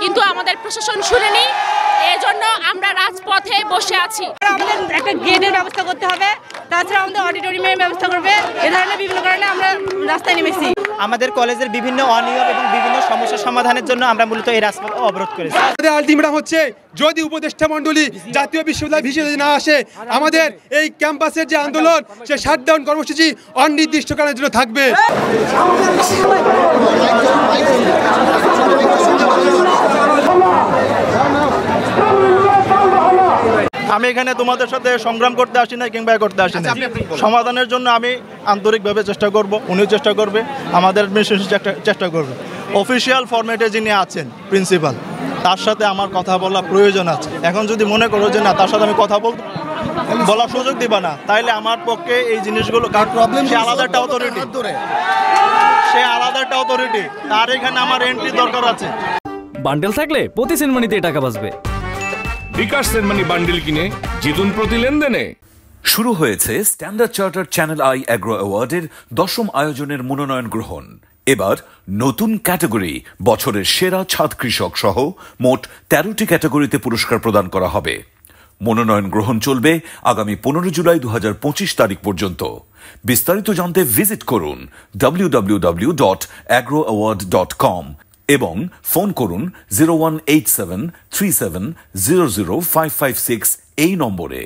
কিন্তু আমাদের প্রশাসন শুনেনি, এজন্য আমরা রাজপথে বসে আছি। আমাদের একটা গেটের ব্যবস্থা করতে হবে, তাছাড়া আমাদের অডিটোরিয়ামের ব্যবস্থা করবে। এ ধরনের বিভিন্ন কারণে আমরা রাস্তায় নেমেছি। আমাদের কলেজের বিভিন্ন অনিয়ম এবং বিভিন্ন সমস্যা সমাধানের জন্য আমরা মূলত এই রাজপথ অবরোধ করেছি। আমাদের আলটিমেটাম হচ্ছে, যদি উপদেষ্টা মণ্ডলী জাতীয় বিশ্ববিদ্যালয় ভিসিতে না আসে, আমাদের এই ক্যাম্পাসের যে আন্দোলন সে শাটডাউন কর্মসূচি অনির্দিষ্টকালের জন্য থাকবে। আমি এখানে তোমাদের সাথে সংগ্রাম করতে আসি না কিংবা করতে আসি না, সমাধানের জন্য আমি আন্তরিকভাবে চেষ্টা করব, উনিও চেষ্টা করবে, আমাদের চেষ্টা করবে। অফিসিয়াল ফরম্যাটে যিনি আছেন প্রিন্সিপাল, তার সাথে আমার কথা বলা প্রয়োজন আছে। এখন যদি মনে করো যে না, তার সাথে আমি কথা বলার সুযোগ দিবা না, তাইলে আমার পক্ষে এই জিনিসগুলো, কার প্রবলেম, সে আলাদা একটা অথরিটি, তার এখানে আমার এন্ট্রি দরকার আছে। বান্ডেল থাকলে প্রতি সেনমানিতে টাকা বাঁচবে। বিকাশ সেনমানি বান্ডেল কিনে জিতুন প্রতি লেনদেনে। শুরু হয়েছে Standard Chartered Channel i Agro অ্যাওয়ার্ডের 10ম আয়োজনের মনোনয়ন গ্রহণ। এবার নতুন ক্যাটাগরি বছরের সেরা ছাদ কৃষক সহ মোট 13টি ক্যাটাগরিতে পুরস্কার প্রদান করা হবে। মনোনয়ন গ্রহণ চলবে আগামী 15 জুলাই 2025 তারিখ পর্যন্ত। বিস্তারিত জানতে ভিজিট করুন www.agroaward.com এবং ফোন করুন 018737000556 এই নম্বরে।